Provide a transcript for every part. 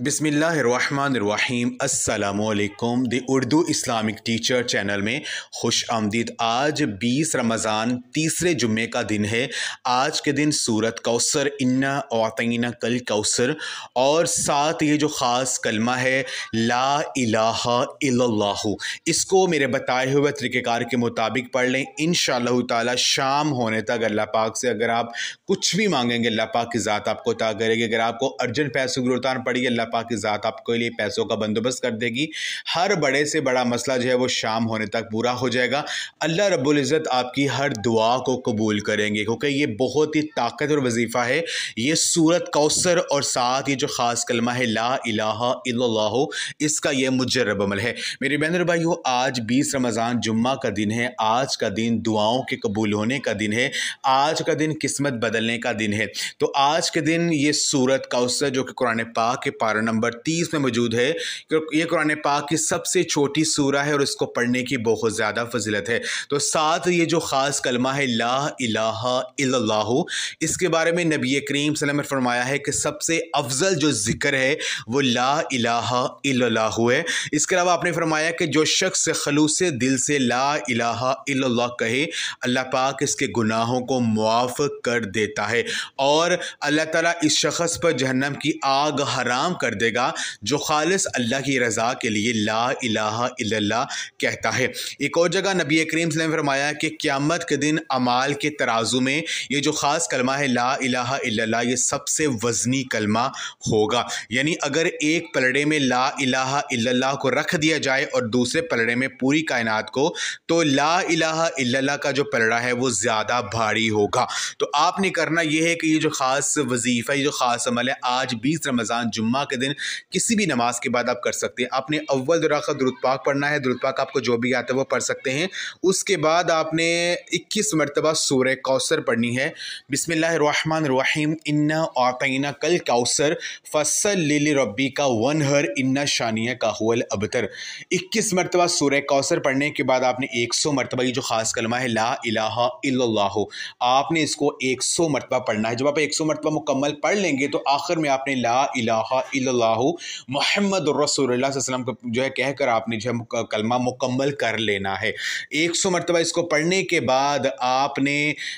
बिस्मिल्लाहिर्रहमानिर्रहीम अस्सलामुअलैकुम the Urdu Islamic teacher channel में खुश आमदीद। आज 20 रमज़ान तीसरे जुम्मे का दिन है। आज के दिन सूरत कौसर इन्ना औतैना कल कौसर और साथ ये जो ख़ास कलमा है ला इलाहा इल्लल्लाहु, इसको मेरे बताए हुए तरीक़ेकार के मुताबिक पढ़ लें। इंशाअल्लाह ताला शाम होने तक अल्लाह पाक से अगर आप कुछ भी मांगेंगे अल्लाह पाक की ज़ात आपको अता करेगी। अगर आपको अर्जेंट पैसों की ज़रूरत पड़ी अल्लाह पाक की ज़ात आपके लिए पैसों का बंदोबस्त कर देगी। हर बड़े से बड़ा मसला जो है वो शाम होने तक पूरा हो जाएगा। अल्लाह रब्बुल इज़्ज़त आपकी हर दुआ को कबूल करेंगे, क्योंकि ये बहुत ही ताकत और वजीफ़ा है। ये सूरत कौसर और साथ ये जो ख़ास कलमा है ला इलाहा इल्लल्लाहु, इसका ये मुजर्रब अमल है। मेरे बहन और भाइयों, आज 20 रमज़ान जुम्मा का दिन है। आज का दिन दुआओं के कबूल होने का दिन है। आज का दिन किस्मत बदलने का दिन है। तो आज के दिन ये सूरत कौसर जो कि कुरान पाक के पारा नंबर 30 में मौजूद है, ये कुरान पाक की सबसे छोटी सूरा है और इसको पढ़ने की बहुत ज़्यादा फजीलत है। तो साथ ये जो ख़ास कलमा है ला इलाहा इल्लल्लाहु, इसके बारे में नबी करीम सल्लल्लाहु अलैहि वसल्लम ने फरमाया है कि सबसे अफजल जो ज़िक्र है वो ला इलाहा इल्लल्लाहु है। इसके अलावा आपने फरमाया कि जो शख्स खलूस दिल से ला इलाहा इल्लल्लाह कहे, अल्लाह पाक इसके गुनाहों को मुआफ़ कर देता है और अल्लाह ताला इस शख्स पर जहन्नम की आग हराम कर देगा जो खालिस अल्लाह की रज़ा के लिए ला इलाहा इल्लल्लाह कहता है। एक और जगह नबी करीम सल्लल्लाहु अलैहि वसल्लम ने फरमाया कि क़यामत के दिन अमाल के तराजू में ये जो ख़ास कलमा है ला इलाहा इल्लल्लाह, ये सबसे वज़नी कलमा होगा। यानी अगर एक पलड़े में ला इलाहा इल्लल्लाह को रख दिया जाए और दूसरे पलड़े में पूरी कायनात को, तो ला इलाहा इल्लल्लाह का जो पलड़ा है वो ज़्यादा भारी होगा। तो आपने करना ये है कि ये जो ख़ास वजीफ़ा, ये जो ख़ास अमल है, आज 20 रमज़ान जुम्मा के दिन किसी भी नमाज के बाद आप कर सकते हैं। आपने अव्वल रकात दुरूद पाक पढ़ना है। दुरूद पाक आपको जो भी आता है वो पढ़ सकते हैं। उसके बाद आपने 21 मरतबा सूरह कौसर पढ़नी है। बिस्मिल्लाहिर्रहमानिर्रहीम इन्ना औतैना कल कौसर फस्सल्लि लिरब्बिका वन्हर इन्ना शानियका हुवल अबतर। 21 मरतबा सूरह कौसर पढ़ने के बाद आपने 100 मरतबा ये जो ख़ास कलमा है ला इलाहा इल्लल्लाहु, आपने इसको 100 मरतबा पढ़ना है। जब आप 100 मरतबा मुकम्मल पढ़ लेंगे तो आखिर में आपने ला इलाहा इल्लल्लाहु मुहम्मदुर रसूलुल्लाह सल्लल्लाहु अलैहि वसल्लम जो है कहकर आपने जो है कलमा मुकम्मल कर लेना है। 100 मरतबा इसको पढ़ने के बाद आपने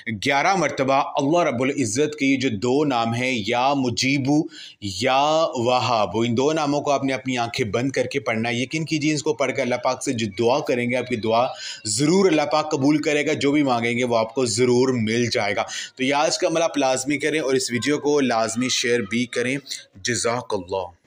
11 मरतबा अल्लाह रब्बुल इज़्ज़त के जो दो नाम हैं, या मुजीबू या वहाब, इन दो नामों को आपने अपनी आंखें बंद करके पढ़ना है। यकीन कीजिए इसको पढ़कर अल्लाह पाक से जो दुआ करेंगे आपकी दुआ ज़रूर अल्लाह पाक कबूल करेगा। जो भी मांगेंगे वो आपको ज़रूर मिल जाएगा। तो ये आज का अमल आप लाजमी करें और इस वीडियो को लाजमी शेयर भी करें। जज़ाकल्लाह।